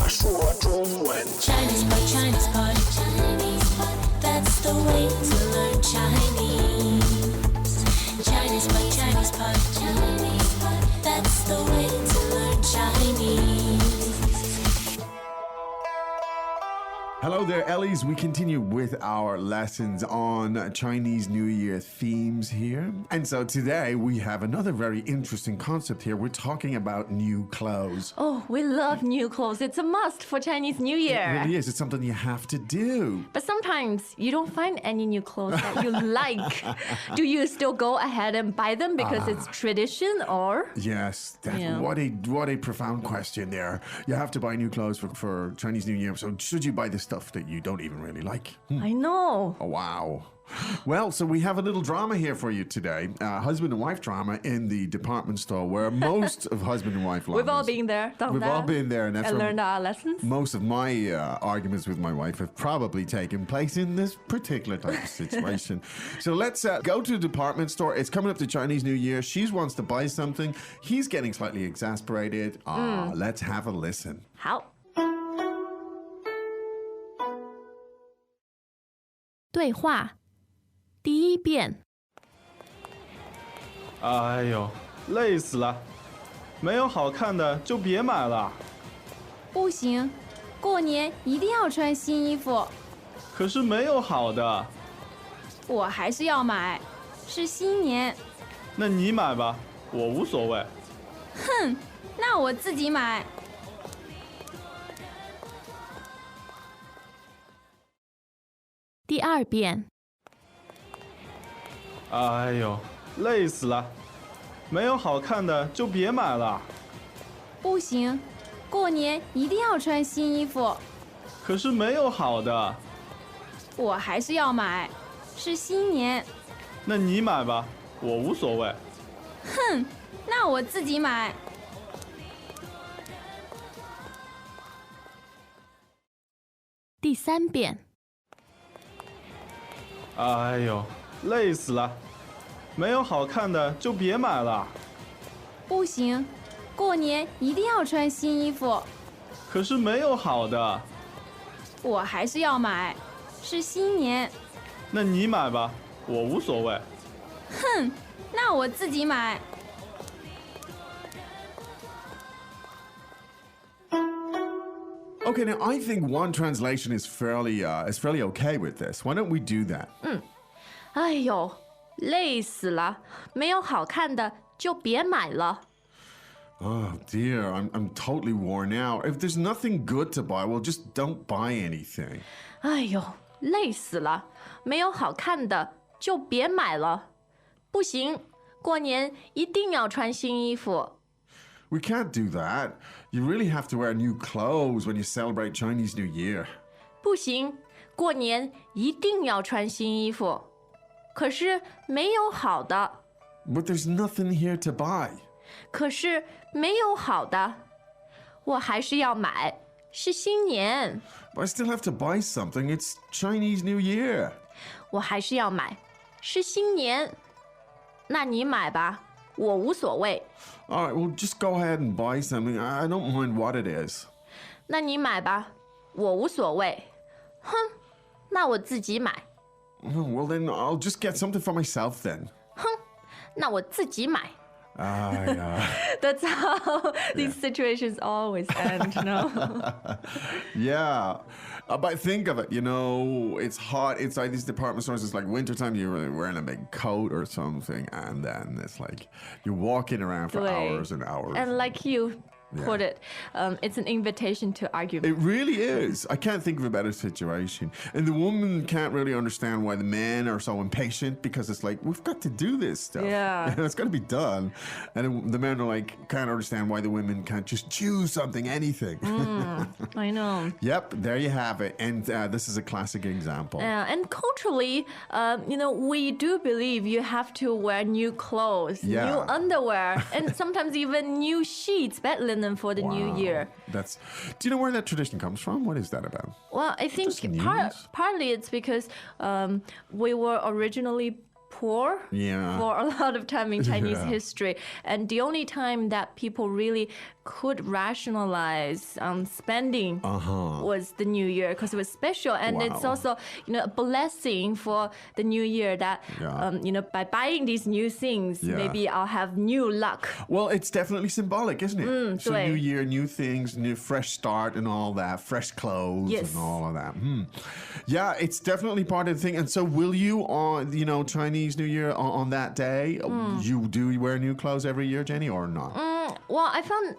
说中文。 Chinese pot, Chinese pot, Chinese pot. That's the way to learn Chinese. Chinese pot, Chinese pot, Chinese pot. That's the way to learn Chinese. Hello there, Ellies. We continue with our lessons on Chinese New Year themes here. And so today we have another very interesting concept here. We're talking about new clothes. Oh, we love new clothes. It's a must for Chinese New Year. It really is. It's something you have to do. But sometimes you don't find any new clothes that you like. Do you still go ahead and buy them because it's tradition or? Yes, Yeah. what a profound question there. You have to buy new clothes for Chinese New Year. So should you buy the stuff that you don't even really like? I know. Oh, wow. Well, so we have a little drama here for you today. Husband and wife drama in the department store where most of husband and wife We've all lovers- been there, done We've that. all been there, and that's and where learned our lessons. most of my arguments with my wife have probably taken place in this particular type of situation. So let's go to the department store. It's coming up to Chinese New Year. She wants to buy something. He's getting slightly exasperated. Let's have a listen. 好。对话第一遍。哎呦，累死了！没有好看的就别买了。不行，过年一定要穿新衣服。可是没有好的，我还是要买，是新年。那你买吧，我无所谓。哼，那我自己买。第二遍。哎呦，累死了！没有好看的就别买了。不行，过年一定要穿新衣服。可是没有好的，我还是要买，是新年。那你买吧，我无所谓。哼，那我自己买。第三遍。哎呦，累死了！没有好看的就别买了。不行，过年一定要穿新衣服。可是没有好的，我还是要买，是新年。那你买吧，我无所谓。哼，那我自己买。Okay, now I think one translation is fairly okay with this. Why don't we do that? 哎呦，累死了！没有好看的就别买了。 Oh dear, I'm totally worn out. If there's nothing good to buy, well, just don't buy anything. 哎呦，累死了！没有好看的就别买了。不行，过年一定要穿新衣服。 We can't do that. You really have to wear new clothes when you celebrate Chinese New Year. 不行，过年一定要穿新衣服。可是没有好的， But there's nothing here to buy. 可是没有好的，我还是要买。是新年， But I still have to buy something. It's Chinese New Year. 我还是要买。是新年，那你买吧，我无所谓。 All right, well, just go ahead and buy something. I don't mind what it is. 那你买吧，我无所谓。哼，那我自己买。 Well, then I'll just get something for myself then. 哼，那我自己买。 Yeah. That's how these situations always end, no? Yeah. But think of it, it's hot inside these department stores. It's like wintertime, you're wearing a big coat or something, and then it's like you're walking around for 对 hours and hours. And like you put it, it's an invitation to argument. It really is. I can't think of a better situation. And the woman can't really understand why the men are so impatient because it's like, we've got to do this stuff. Yeah. It's got to be done. And then the men are like, can't understand why the women can't just choose something, anything. I know. Yep, there you have it. And this is a classic example. And culturally, we do believe you have to wear new clothes, Yeah. new underwear, and sometimes even new sheets, bed linen for the new Wow. year. Do you know where that tradition comes from? What is that about? Well, I think Just news? partly it's because we were originally poor Yeah. for a lot of time in Chinese Yeah. history. And the only time that people really could rationalize spending was the New Year because it was special. And it's Wow. also, a blessing for the New Year that, Yeah. by buying these new things, Yeah. maybe I'll have new luck. Well, it's definitely symbolic, isn't it? So 对。 new year, new things, new fresh start and all that, fresh clothes Yes. and all of that. Yeah, it's definitely part of the thing. And so will you on, Chinese New Year on that day, you wear new clothes every year, Jenny, or not? Well, I found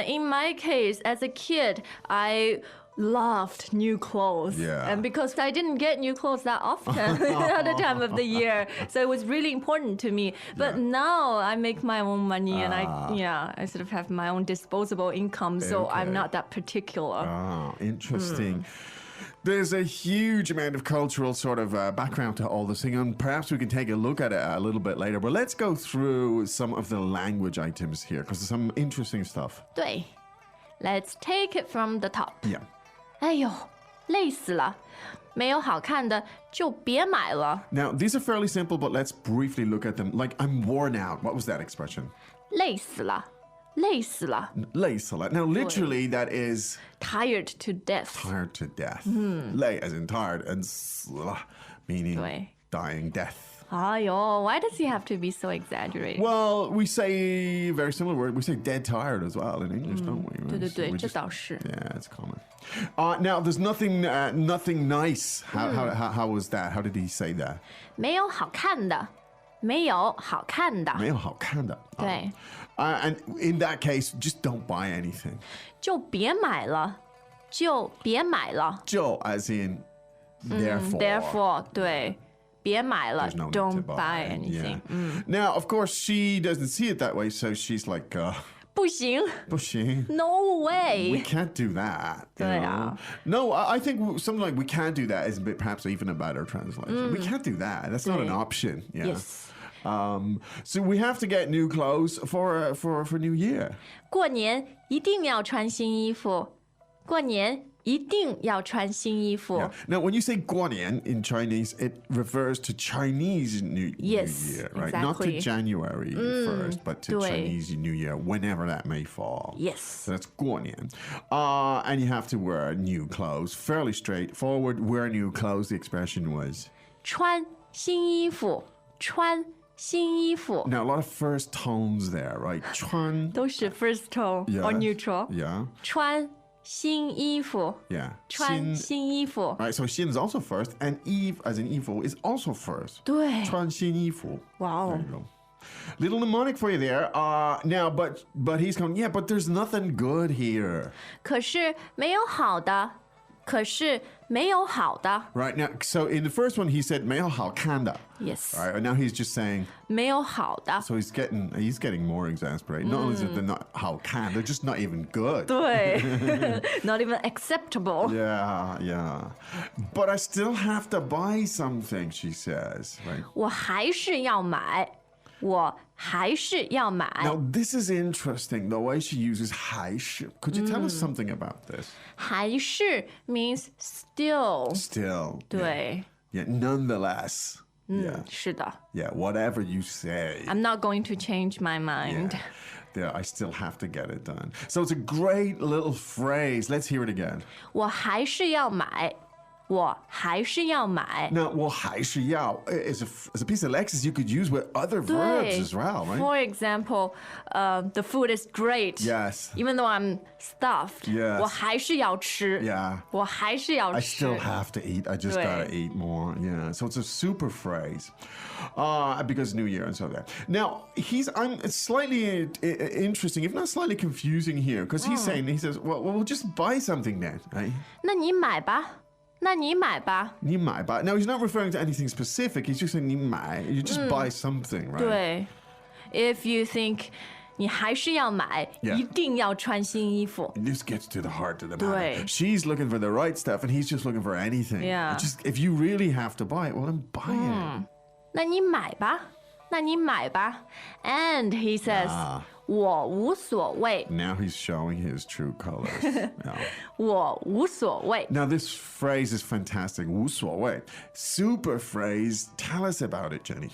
in my case, as a kid, I loved new clothes. Yeah. And because I didn't get new clothes that often at the time of the year. So it was really important to me. But Yeah. now I make my own money and I sort of have my own disposable income. So Okay. I'm not that particular. Ah, interesting. There's a huge amount of cultural sort of background to all this thing, and perhaps we can take a look at it a little bit later. But let's go through some of the language items here, because there's some interesting stuff. 对 Let's take it from the top. Yeah. 哎呦，累死了，没有好看的就别买了。 Now, these are fairly simple, but let's briefly look at them. Like, I'm worn out. What was that expression? 累死了，累死了。 Lei salat. Now, literally, that is Tired to death. tired to death. Lei as in tired, and sla meaning 对 dying death. 哎呦 why does he have to be so exaggerated? Well, we say a very similar word. We say dead tired as well in English, don't we? 对对 So 对， we 这 just- 倒是。 Yeah, it's common. Now, there's nothing nice. How was that? How did he say that? 没有好看的，没有好看的，没有好看的。对， And in that case, just don't buy anything. 就别买了，就别买了。 Joe, as in therefore. Therefore，对，别买了 There's no need to ，Don't buy. buy anything。 Yeah. Now, of course, she doesn't see it that way, so she's like, 不行 pushing. ，No We way。 can't do that. you Yeah. know? No, I think something like we can't do that is a bit, perhaps even a better translation. We can't do that. That's not an Yeah. option. Yeah. Yes。 So we have to get new clothes for New Year. 过年一定要穿新衣服，过年一定要穿新衣服。 Yeah. Now, when you say Guanian in Chinese, it refers to Chinese New Yes, Year, right? Not to exactly. January 1st, but to 对 Chinese New Year, whenever that may fall. Yes. So that's Guanian. And you have to wear new clothes. Fairly straightforward. Wear new clothes, the expression was. 穿新衣服，穿新衣服 Now, a lot of first tones there, right? Chuan. 都是 first tone Yeah. or neutral。 Yeah. 穿新衣服， Yeah. 穿 Xin- 新衣服。 Right, so Xin is also first, and Eve, as in evil, is also first. 对，穿新衣服. Wow. There you go. Little mnemonic for you there. Now, but he's going, yeah, but there's nothing good here. 可是没有好的，可是没有好的。 Right, now, so in the first one, he said, 没有好看的. Yes， Right, and now he's just saying, 没有好的。 so he's getting more exasperated. Not only is it they're not 好看, they're just not even good. 对，not even acceptable。 Yeah. But I still have to buy something, she says. Right. 我还是要买，我还是要买。 Now, this is interesting, the way she uses 还是. Could you tell us something about this? 还是 means still。 Still. 对， Yeah, nonetheless. Yeah. 是的。 Yeah, whatever you say. I'm not going to change my mind. There, I still have to get it done. So it's a great little phrase. Let's hear it again. 我还是要买，我还是要买。 Now, 我还是要 is a piece of Lexis you could use with other verbs 对 as well, right? For example, the food is great. Yes. Even though I'm stuffed. Yes. 我还是要吃。 Yeah. 我还是要 I 吃。 still have to eat. I just 对 gotta eat more. Yeah. So it's a super phrase. Because New Year and so that. Now, it's slightly interesting, if not slightly confusing here, because he's saying, he says, well, we'll just buy something then, right? 那你买吧，那你买吧。 你买吧. Now, he's not referring to anything specific. He's just saying, 你买. You just buy something, right? 对，If you think 你还是要买 Yeah. 一定要穿新衣服。 This gets to the heart of the matter. 对 She's looking for the right stuff, and he's just looking for anything. Yeah. Just if you really have to buy it, well, then buy it. 那你买吧，那你买吧。And he says, 我无所谓。 Now he's showing his true colors. Yeah. 我无所谓。 Now, this phrase is fantastic. 无所谓. Super phrase. Tell us about it, Jenny.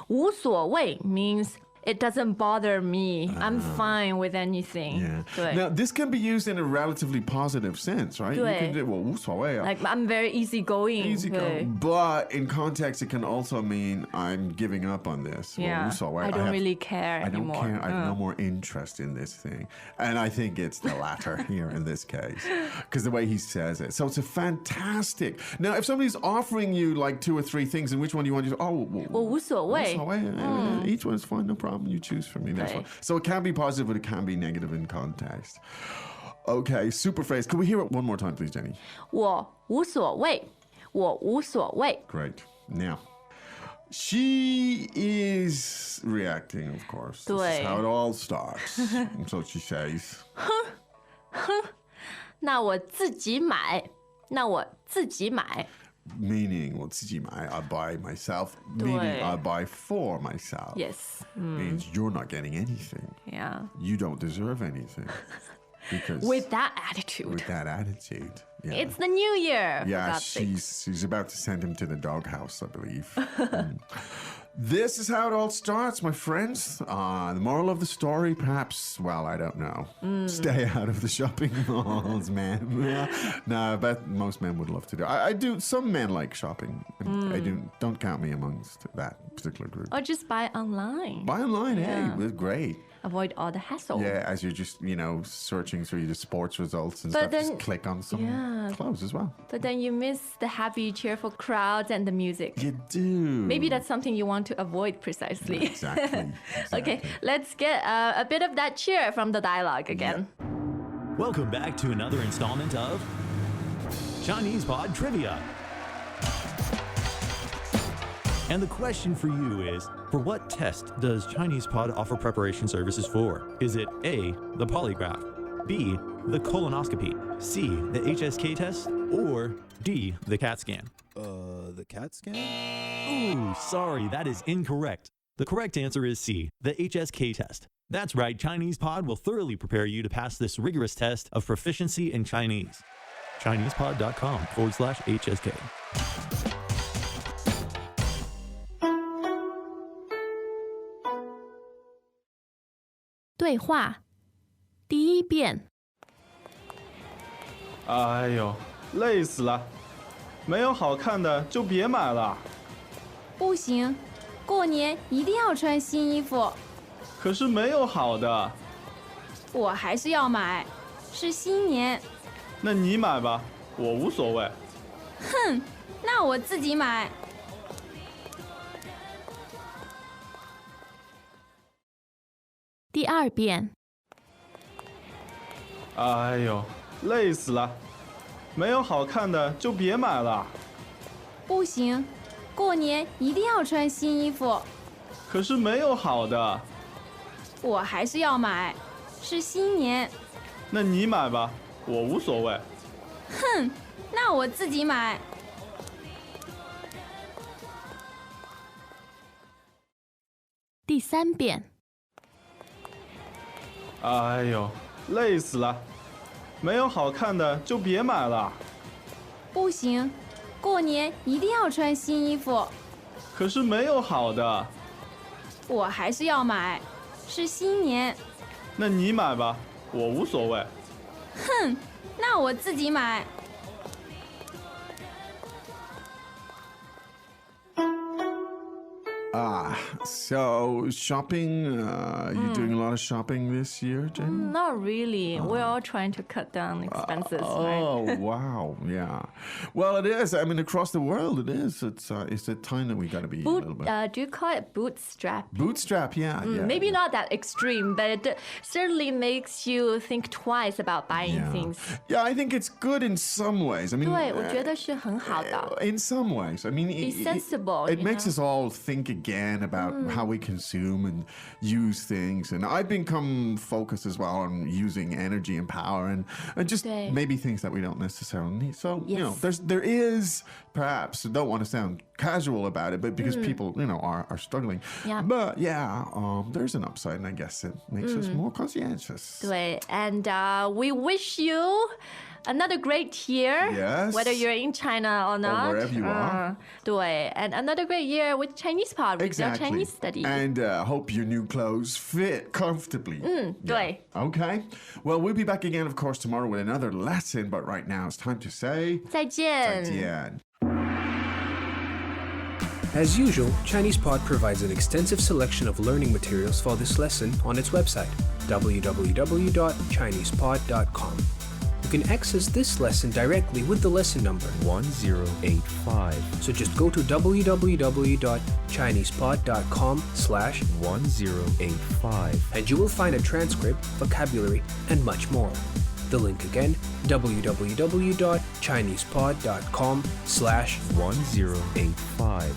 无所谓 means it doesn't bother me. I'm fine with anything. Yeah. 对。 Now, this can be used in a relatively positive sense, right? You 对。 can do, well, 无所谓. Like I'm very easygoing. Easy go. 对。 But in context, it can also mean I'm giving up on this. Yeah. 无所谓. I don't really care I don't anymore. care. I have no more interest in this thing. And I think it's the latter here in this case. Because the way he says it. So it's a fantastic. Now, if somebody's offering you like 2 or 3 things, and which one do you want? You say, oh, 我无所谓。 无所谓. Each one's fine, no problem. You choose for me. That's Okay. fine. So it can be positive, but it can be negative in context. Okay, super phrase. Can we hear it one more time, please, Jenny? 我无所谓。我无所谓。 Great. Now, she is reacting, of course. This is 对。 how it all starts. And so she says, 那我自己买。那我自己买。 meaning, well, 自己买, I buy myself, meaning 对。 I buy for myself. Yes. Means you're not getting anything. Yeah. You don't deserve anything. Because With that attitude. with that attitude. Yeah. It's the new year. for Yeah, God's sake. she's about to send him to the doghouse, I believe. This is how it all starts, my friends. The moral of the story, perhaps, well, I don't know. Stay out of the shopping malls, man. No, I bet most men would love to do. I do. Some men like shopping. And I don't count me amongst that particular group. Or just buy online. Buy online, Yeah. hey, it's great. Avoid all the hassle. Yeah, as you're just, searching through the sports results and But stuff, just then- click on some Yeah. clothes as well. But then you miss the happy, cheerful crowds and the music. You do. Maybe that's something you want to avoid precisely. Exactly. Okay, let's get a bit of that cheer from the dialogue again. Welcome back to another installment of Chinese Pod Trivia. And the question for you is, for what test does Chinese Pod offer preparation services for? Is it A, the polygraph, B, the colonoscopy, C, the HSK test, or D, the CAT scan? The CAT scan? Ooh, sorry, that is incorrect. The correct answer is C, the HSK test. That's right, Chinese Pod will thoroughly prepare you to pass this rigorous test of proficiency in Chinese. ChinesePod.com/HSK. 对话第一遍。哎呦，累死了！没有好看的就别买了。不行，过年一定要穿新衣服。可是没有好的，我还是要买，是新年。那你买吧，我无所谓。哼，那我自己买。第二遍。哎呦，累死了！没有好看的就别买了。不行，过年一定要穿新衣服。可是没有好的，我还是要买，是新年。那你买吧，我无所谓。哼，那我自己买。第三遍。哎呦，累死了！没有好看的就别买了。不行，过年一定要穿新衣服。可是没有好的，我还是要买，是新年。那你买吧，我无所谓。哼，那我自己买。So shopping, you doing a lot of shopping this year, Jenny? Not really. We're all trying to cut down expenses, right? Oh, wow. Yeah. Well, it is. I mean, across the world, it is. It's a time that we got to be a little bit. Do you call it bootstrap? Bootstrap, yeah. Maybe not that extreme, but it certainly makes you think twice about buying Yeah. things. Yeah, I think it's good in some ways. I mean, 对，我觉得是很好的。 in some ways. I mean, Be sensible, It you makes know? us all think again about how we consume and use things. And I've become focused as well on using energy and power and just 对。 maybe things that we don't necessarily need. So, Yes. there is perhaps, I don't want to sound casual about it, but because people, are struggling. Yeah. But there's an upside, and I guess it makes us more conscientious. 对 and we wish you another great year. Yes. Whether you're in China or not. wherever you are. 对 and another great year with Chinese Pod, with your Exactly. Chinese study. And hope your new clothes fit comfortably. 对 Okay. Well, we'll be back again, of course, tomorrow with another lesson. But right now, it's time to say 再见 yeah. As usual, ChinesePod provides an extensive selection of learning materials for this lesson on its website, www.chinesepod.com. You can access this lesson directly with the lesson number 1085. So just go to www.chinesepod.com/1085 and you will find a transcript, vocabulary, and much more. The link again, www.chinesepod.com/1085.